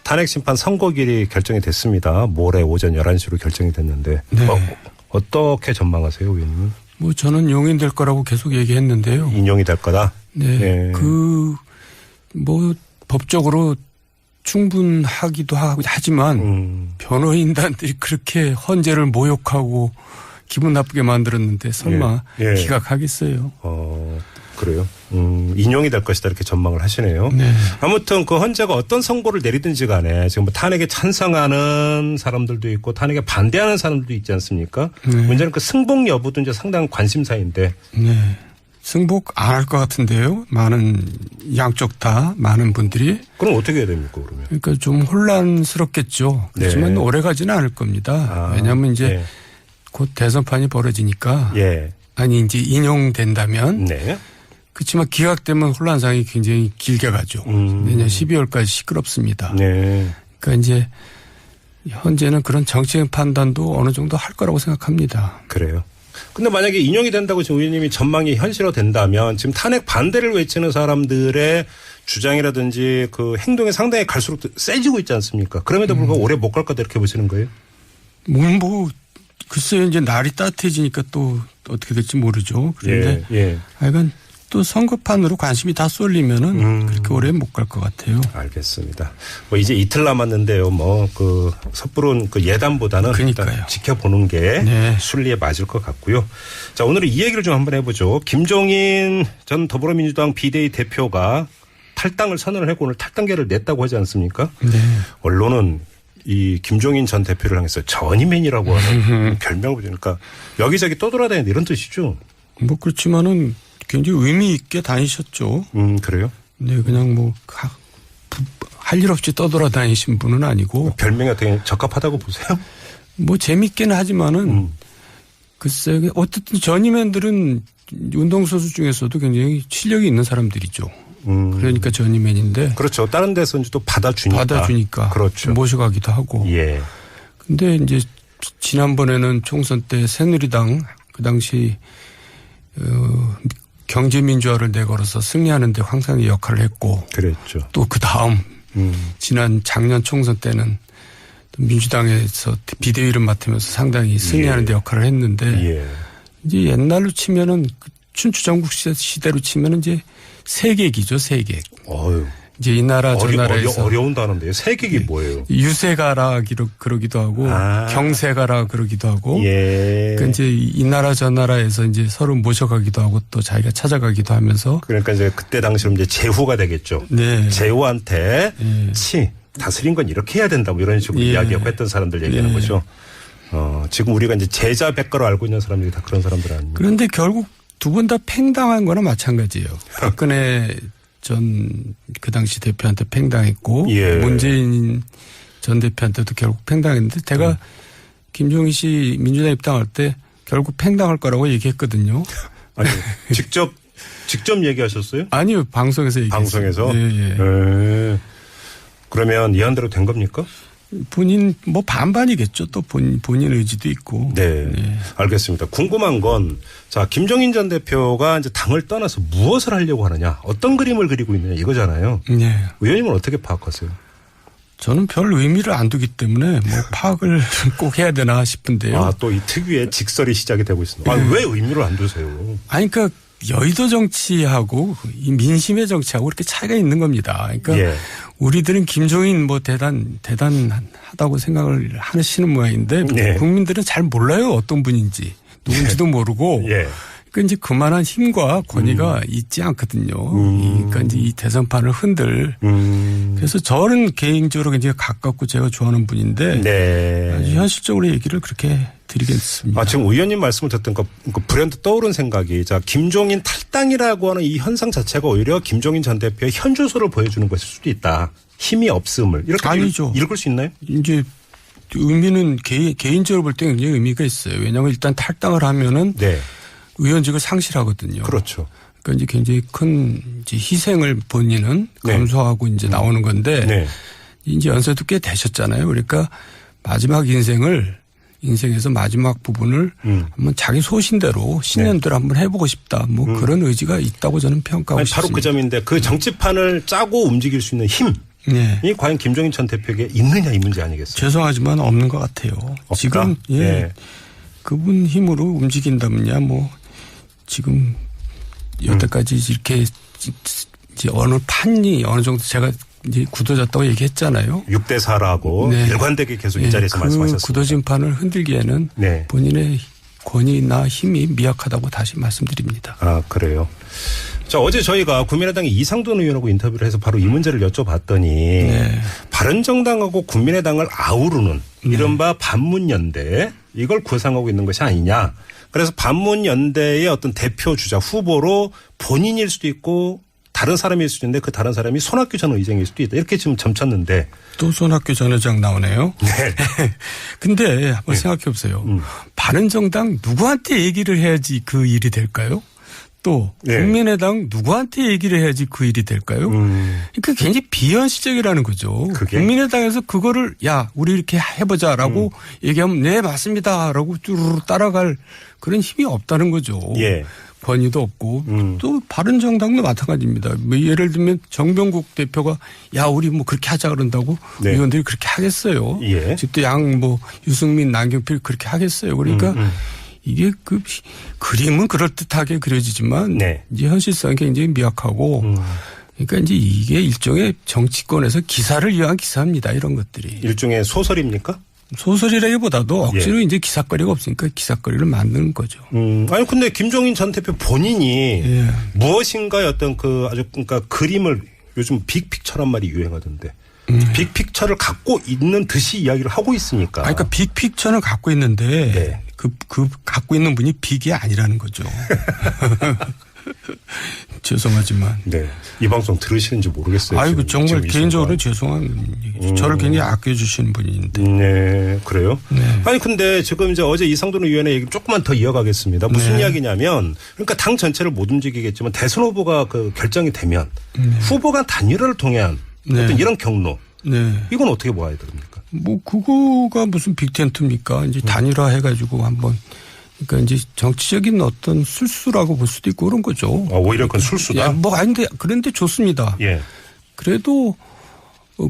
탄핵 심판 선고일이 결정이 됐습니다. 모레 오전 11시로 결정이 됐는데 네. 어떻게 전망하세요, 의원님은? 뭐 저는 용인될 거라고 계속 얘기했는데요. 인용이 될 거다? 네. 예. 뭐 법적으로 충분하기도 하지만 변호인단들이 그렇게 헌재를 모욕하고 기분 나쁘게 만들었는데 설마 예. 예. 기각하겠어요. 그래요. 인용이 될 것이다 이렇게 전망을 하시네요. 네. 아무튼 그 헌재가 어떤 선고를 내리든지 간에 지금 뭐 탄핵에 찬성하는 사람들도 있고 탄핵에 반대하는 사람들도 있지 않습니까? 네. 문제는 그 승복 여부도 이제 상당한 관심사인데. 네. 승복 안 할 것 같은데요. 양쪽 다 많은 분들이. 그럼 어떻게 해야 됩니까 그러면? 그러니까 좀 혼란스럽겠죠. 그렇지만 네. 오래 가지는 않을 겁니다. 왜냐하면 이제 네. 곧 대선판이 벌어지니까. 예. 아니 이제 인용된다면. 네. 그렇지만 기각되면 혼란상이 굉장히 길게 가죠. 내년 12월까지 시끄럽습니다. 네. 그러니까 이제 현재는 그런 정치적 판단도 어느 정도 할 거라고 생각합니다. 그래요. 근데 만약에 인용이 된다고 지금 의원님이 전망이 현실화된다면 지금 탄핵 반대를 외치는 사람들의 주장이라든지 그 행동이 상당히 갈수록 세지고 있지 않습니까? 그럼에도 불구하고 오래 못 갈 거다 이렇게 보시는 거예요? 뭐 글쎄요 이제 날이 따뜻해지니까 또 어떻게 될지 모르죠. 그런데 하여간 또 선거판으로 관심이 다 쏠리면은 그렇게 오래 못 갈 것 같아요. 알겠습니다. 뭐 이제 이틀 남았는데요. 뭐 그 섣부른 그 예단보다는 일단 지켜보는 게 네. 순리에 맞을 것 같고요. 자, 오늘은 이 얘기를 좀 한번 해보죠. 김종인 전 더불어민주당 비대위 대표가 탈당을 선언을 했고 오늘 탈당계를 냈다고 하지 않습니까? 네. 언론은 이 김종인 전 대표를 향해서 전이맨이라고 하는 별명을 붙이니까 여기저기 떠돌아다니는 이런 뜻이죠. 뭐 그렇지만은 굉장히 의미 있게 다니셨죠. 그래요? 네, 그냥 뭐 할 일 없이 떠돌아다니신 분은 아니고. 별명이 어떻게 적합하다고 보세요? 뭐 재밌기는 하지만은 글쎄 어쨌든 전이맨들은 운동선수 중에서도 굉장히 실력이 있는 사람들이죠. 그러니까 전이맨인데. 그렇죠. 다른 데서 이제 또 받아주니까. 그렇죠. 모셔가기도 하고. 예. 근데 이제 지난번에는 총선 때 새누리당 그 당시 경제민주화를 내걸어서 승리하는 데 황상의 역할을 했고. 그랬죠. 또 그 다음 지난 작년 총선 때는 민주당에서 비대위를 맡으면서 상당히 승리하는 데 역할을 했는데 이제 옛날로 치면은 춘추전국 시대로 치면은 이제 세객이죠, 세객. 이제 이 나라 저 나라에서 어려운 단어인데요. 세객이 뭐예요? 유세가라 그러기도 하고 경세가라 그러기도 하고. 그러니까 이제 이 나라 저 나라에서 이제 서로 모셔가기도 하고 또 자기가 찾아가기도 하면서. 그러니까 이제 그때 당시로 이제 제후가 되겠죠. 네. 제후한테 다스린 건 이렇게 해야 된다 뭐 이런 식으로 이야기하고 했던 사람들 얘기하는 거죠. 지금 우리가 이제 제자 백가로 알고 있는 사람들이 다 그런 사람들 아닙니까? 그런데 결국 두 분 다 팽당한 거나 마찬가지예요. 박근혜 전 그 당시 대표한테 팽당했고 문재인 전 대표한테도 결국 팽당했는데 제가 김종인 씨 민주당 입당할 때 결국 팽당할 거라고 얘기했거든요. 아니 직접 얘기하셨어요? 아니요. 방송에서 얘기했어요. 방송에서? 그러면 예언대로 된 겁니까? 본인 뭐 반반이겠죠. 또 본인 의지도 있고. 네. 알겠습니다. 궁금한 건 자, 김종인 전 대표가 이제 당을 떠나서 무엇을 하려고 하느냐, 어떤 그림을 그리고 있느냐 이거잖아요. 네. 의원님은 어떻게 파악하세요? 저는 별 의미를 안 두기 때문에 뭐 파악을 꼭 해야 되나 싶은데요. 또 이 특유의 직설이 시작이 되고 있습니다. 왜 의미를 안 두세요? 아니, 그러니까 여의도 정치하고 이 민심의 정치하고 이렇게 차이가 있는 겁니다. 그러니까 우리들은 김종인 뭐 대단하다고 생각을 하시는 모양인데 국민들은 잘 몰라요. 어떤 분인지. 누군지도 모르고. 그러니까 이제 그만한 힘과 권위가 있지 않거든요. 그러니까 이제 이 대선판을 흔들. 그래서 저는 개인적으로 굉장히 가깝고 제가 좋아하는 분인데 아주 현실적으로 얘기를 그렇게 드리겠습니다. 지금 의원님 말씀을 듣던 그 불현듯 떠오른 생각이 자, 김종인 탈당이라고 하는 이 현상 자체가 오히려 김종인 전 대표의 현주소를 보여주는 것일 수도 있다. 힘이 없음을. 이렇게 아니죠. 읽을 수 있나요? 이제 의미는 개인적으로 볼 때 굉장히 의미가 있어요. 왜냐하면 일단 탈당을 하면은 의원직을 상실하거든요. 그렇죠. 그러니까 이제 굉장히 큰 이제 희생을 본인은 감수하고 이제 나오는 건데 이제 연세도 꽤 되셨잖아요. 그러니까 마지막 인생에서 마지막 부분을 한번 자기 소신대로 신념대로 한번 해보고 싶다. 뭐 그런 의지가 있다고 저는 평가하고 싶습니다. 바로 그 점인데 그 정치판을 짜고 움직일 수 있는 힘. 네. 이 과연 김종인 전 대표에게 있느냐 이 문제 아니겠어요? 죄송하지만 없는 것 같아요. 없다? 지금 예. 그분 힘으로 움직인다면야 뭐 지금 여태까지 이렇게 이제 어느 판이 어느 정도 제가 이제 굳어졌다고 얘기했잖아요. 6대 4라고 네. 일관되게 계속 이 자리에서 그 말씀하셨습니다. 굳어진 판을 흔들기에는 네. 본인의 권위나 힘이 미약하다고 다시 말씀드립니다. 아, 그래요. 자, 어제 저희가 국민의당의 이상돈 의원하고 인터뷰를 해서 바로 이 문제를 여쭤봤더니 네. 바른정당하고 국민의당을 아우르는 이른바 반문연대 이걸 구상하고 있는 것이 아니냐. 그래서 반문연대의 어떤 대표 주자 후보로 본인일 수도 있고 다른 사람일 수도 있는데 그 다른 사람이 손학규 전 의장일 수도 있다. 이렇게 지금 점쳤는데. 또 손학규 전 의장 나오네요. 네. 근데 한번 생각해 보세요. 바른정당 누구한테 얘기를 해야지 그 일이 될까요? 또 네. 국민의당 누구한테 얘기를 해야지 그 일이 될까요? 그러니까 굉장히 비현실적이라는 거죠. 그게? 국민의당에서 그거를 야 우리 이렇게 해보자라고 얘기하면 네 맞습니다라고 쭈르르 따라갈 그런 힘이 없다는 거죠. 예. 권위도 없고 또 바른정당도 마찬가지입니다. 뭐 예를 들면 정병국 대표가 야 우리 뭐 그렇게 하자 그런다고 네. 의원들이 그렇게 하겠어요. 예. 즉 또 양 뭐 유승민 남경필 그렇게 하겠어요. 그러니까 이게 그 그림은 그럴듯하게 그려지지만 네. 이제 현실성이 굉장히 미약하고 그러니까 이제 이게 일종의 정치권에서 기사를 위한 기사입니다. 이런 것들이. 일종의 소설입니까? 소설이라기보다도 억지로 이제 기사거리가 없으니까 기사거리를 만드는 거죠. 아니 근데 김종인 전 대표 본인이 예. 무엇인가의 어떤 그 아주 그러니까 그림을 요즘 빅픽처란 말이 유행하던데 빅픽처를 갖고 있는 듯이 이야기를 하고 있으니까. 그러니까 빅픽처는 갖고 있는데 네. 그 갖고 있는 분이 빅이 아니라는 거죠. 죄송하지만. 네. 이 방송 들으시는지 모르겠어요. 아이고 지금 정말 이 개인적으로 순간. 죄송한 얘기죠. 저를 굉장히 아껴주시는 분인데. 네, 그래요? 네. 아니, 근데 지금 이제 어제 이상돈 의원의 얘기를 조금만 더 이어가겠습니다. 무슨 네. 이야기냐면, 그러니까 당 전체를 못 움직이겠지만 대선 후보가 그 결정이 되면 후보가 단일화를 통한 네. 어떤 이런 경로, 네. 이건 어떻게 봐야 됩니까? 뭐 그거가 무슨 빅텐트입니까? 이제 단일화 해가지고 한번. 그러니까 이제 정치적인 어떤 술수라고 볼 수도 있고 그런 거죠. 오히려 그건 술수다? 야, 뭐 아닌데 그런데 좋습니다. 예. 그래도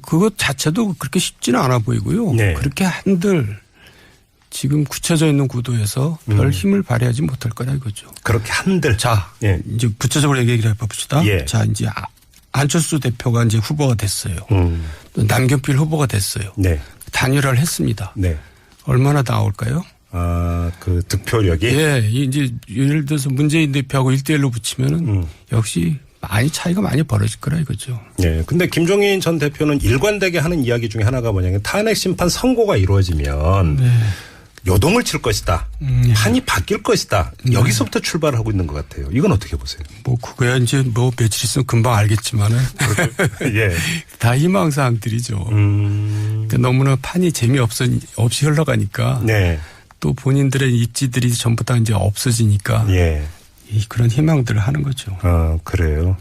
그것 자체도 그렇게 쉽지는 않아 보이고요. 네. 그렇게 한들 지금 굳혀져 있는 구도에서 별 힘을 발휘하지 못할 거라 이거죠. 그렇게 한들. 자, 예. 이제 구체적으로 얘기를 해봅시다. 예. 자, 이제 안철수 대표가 이제 후보가 됐어요. 또 남경필 후보가 됐어요. 네. 단일화를 했습니다. 네. 얼마나 나올까요? 아, 그 득표력이? 예, 이제 예를 들어서 문재인 대표하고 1대1로 붙이면은 역시 차이가 많이 벌어질 거라 이거죠. 네. 근데 김종인 전 대표는 일관되게 하는 이야기 중에 하나가 뭐냐면 탄핵 심판 선고가 이루어지면 요동을 칠 것이다. 판이 바뀔 것이다. 여기서부터 출발을 하고 있는 것 같아요. 이건 어떻게 보세요? 뭐 그거야 이제 뭐 며칠 있으면 금방 알겠지만은 예. 다 희망사항들이죠. 그러니까 너무나 판이 없이 흘러가니까 네. 또 본인들의 입지들이 전부 다 이제 없어지니까 예. 그런 희망들을 하는 거죠. 아, 그래요.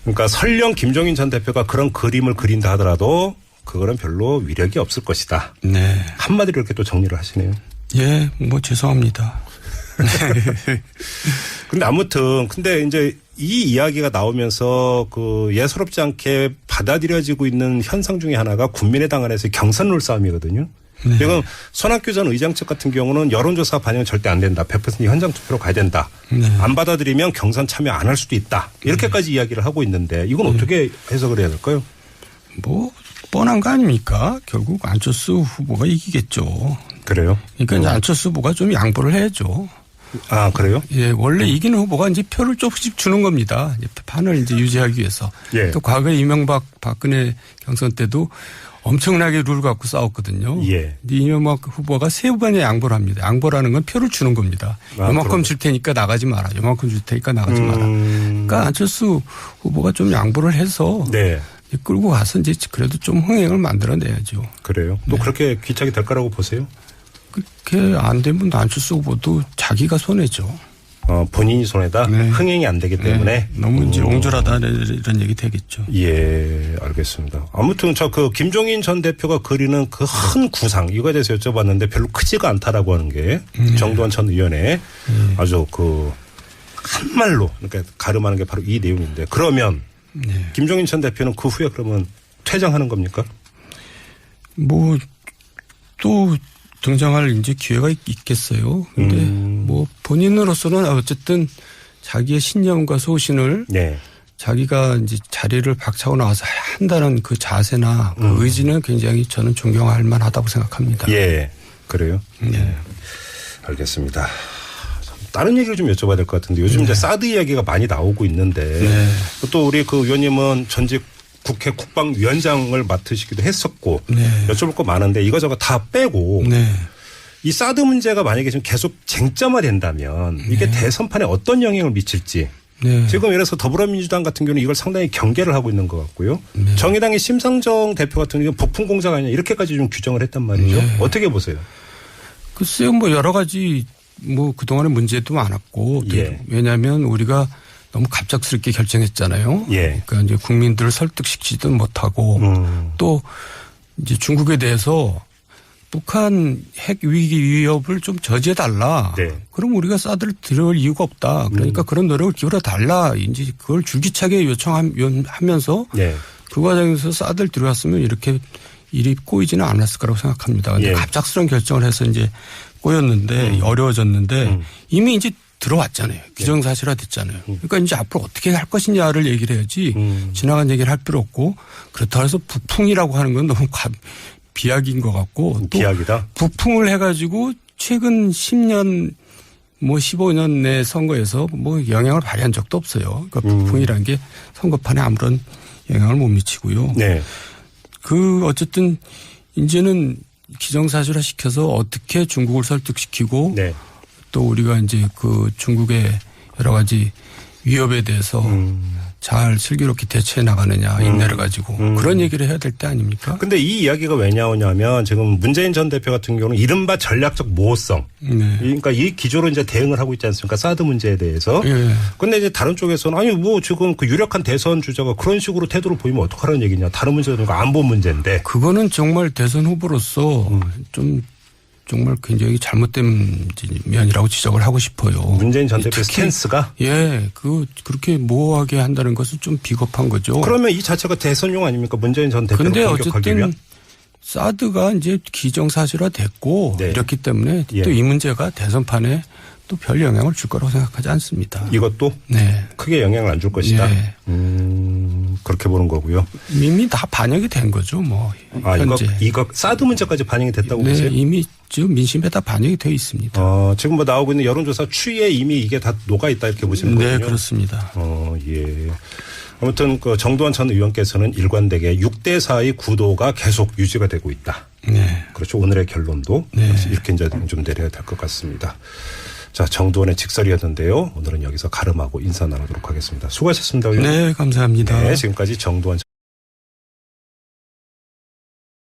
그러니까 설령 김종인 전 대표가 그런 그림을 그린다 하더라도 그거는 별로 위력이 없을 것이다. 네. 한마디로 이렇게 또 정리를 하시네요. 예, 뭐 죄송합니다. 근데 아무튼 근데 이제 이 이야기가 나오면서 그 예사롭지 않게 받아들여지고 있는 현상 중에 하나가 국민의당 안에서의 경선룰 싸움이거든요. 지금 손학규 전 의장 측 같은 경우는 여론조사 반영은 절대 안 된다. 100% 현장 투표로 가야 된다. 안 받아들이면 경선 참여 안 할 수도 있다. 이렇게까지 이야기를 하고 있는데 이건 어떻게 해석을 해야 될까요? 뭐 뻔한 거 아닙니까? 결국 안철수 후보가 이기겠죠. 그래요? 그러니까 이제 안철수 후보가 좀 양보를 해야죠. 아, 그래요? 예, 원래 이기는 후보가 이제 표를 조금씩 주는 겁니다. 이제 판을 이제 유지하기 위해서. 예. 또 과거에 이명박 박근혜 경선 때도 엄청나게 룰 갖고 싸웠거든요. 예. 이명박 후보가 세 번의 양보를 합니다. 양보라는 건 표를 주는 겁니다. 아, 요만큼 줄 테니까 나가지 마라. 요만큼 줄 테니까 나가지 마라. 그러니까 안철수 후보가 좀 양보를 해서 네. 끌고 가서 이제 그래도 좀 흥행을 만들어내야죠. 그래요? 또 그렇게 귀착이 될 거라고 보세요? 그렇게 안 되면 안철수 후보도 자기가 손해죠. 본인이 손해다? 네. 흥행이 안 되기 때문에? 네. 너무 이제 옹졸하다 이런 얘기 되겠죠. 예, 알겠습니다. 아무튼 저 그 김종인 전 대표가 그리는 그 큰 구상 이거에 대해서 여쭤봤는데 별로 크지가 않다라고 하는 게 정도원 전 의원의 아주 그 한말로 그러니까 가름하는 게 바로 이 내용인데 그러면 김종인 전 대표는 그 후에 그러면 퇴장하는 겁니까? 뭐 또 등장할 이제 기회가 있겠어요. 근데 뭐 본인으로서는 어쨌든 자기의 신념과 소신을 네. 자기가 이제 자리를 박차고 나와서 한다는 그 자세나 그 의지는 굉장히 저는 존경할 만하다고 생각합니다. 예. 그래요? 네. 알겠습니다. 다른 얘기를 좀 여쭤봐야 될 것 같은데 요즘 이제 사드 이야기가 많이 나오고 있는데 또 우리 그 의원님은 전직 국회 국방위원장을 맡으시기도 했었고 여쭤볼 거 많은데 이거저거 다 빼고 이 사드 문제가 만약에 지금 계속 쟁점화 된다면 이게 대선판에 어떤 영향을 미칠지 지금 예를 들어서 더불어민주당 같은 경우는 이걸 상당히 경계를 하고 있는 것 같고요. 정의당의 심상정 대표 같은 경우는 부품 공작 아니냐 이렇게까지 좀 규정을 했단 말이죠. 어떻게 보세요? 글쎄요, 뭐 여러 가지 뭐 그동안에 문제도 많았고 왜냐하면 우리가 너무 갑작스럽게 결정했잖아요. 그러니까 이제 국민들을 설득시키지도 못하고 또 이제 중국에 대해서 북한 핵 위기 위협을 좀 저지해달라. 그럼 우리가 사드를 들어올 이유가 없다. 그러니까 그런 노력을 기울여달라. 이제 그걸 줄기차게 요청하면서 그 과정에서 사드를 들어왔으면 이렇게 일이 꼬이지는 않았을 거라고 생각합니다. 근데 갑작스러운 결정을 해서 이제 꼬였는데 어려워졌는데 이미 이제 들어왔잖아요. 기정사실화 됐잖아요. 그러니까 이제 앞으로 어떻게 할 것이냐를 얘기를 해야지 지나간 얘기를 할 필요 없고 그렇다고 해서 부풍이라고 하는 건 너무 비약인 것 같고 또 비약이다? 부풍을 해가지고 최근 10년 뭐 15년 내 선거에서 뭐 영향을 발휘한 적도 없어요. 그러니까 부풍이라는 게 선거판에 아무런 영향을 못 미치고요. 그 어쨌든 이제는 기정사실화 시켜서 어떻게 중국을 설득시키고 또 우리가 이제 그 중국의 여러 가지 위협에 대해서 잘 슬기롭게 대처해 나가느냐 인내를 가지고 그런 얘기를 해야 될 때 아닙니까? 근데 이 이야기가 왜 나오냐면 지금 문재인 전 대표 같은 경우는 이른바 전략적 모호성. 그러니까 이 기조로 이제 대응을 하고 있지 않습니까? 사드 문제에 대해서. 근데 이제 다른 쪽에서는 아니 뭐 지금 그 유력한 대선 주자가 그런 식으로 태도를 보이면 어떡하라는 얘기냐. 다른 문제는 안보 문제인데. 그거는 정말 대선 후보로서 좀 정말 굉장히 잘못된 면이라고 지적을 하고 싶어요. 문재인 전 대표의 스탠스가? 그렇게 모호하게 한다는 것은 좀 비겁한 거죠. 그러면 이 자체가 대선용 아닙니까? 문재인 전 대표를 공격하기 어쨌든 위한? 사드가 이제 기정사실화 됐고 이렇기 때문에 또 이 문제가 대선판에 또 별 영향을 줄 거라고 생각하지 않습니다. 이것도? 크게 영향을 안 줄 것이다? 그렇게 보는 거고요. 이미 다 반영이 된 거죠. 뭐 현재. 이거 사드 문제까지 반영이 됐다고 보세요? 이미 지금 민심에 다 반영이 되어 있습니다. 지금 뭐 나오고 있는 여론조사 추이에 이미 이게 다 녹아 있다 이렇게 보시는 거군요. 네, 그렇습니다. 아무튼 그 정두환 전 의원께서는 일관되게 6대4의 구도가 계속 유지가 되고 있다. 그렇죠. 오늘의 결론도 이렇게 이제 좀 내려야 될 것 같습니다. 자, 정두환의 직설이었는데요. 오늘은 여기서 가름하고 인사 나누도록 하겠습니다. 수고하셨습니다. 네, 감사합니다. 지금까지 정두환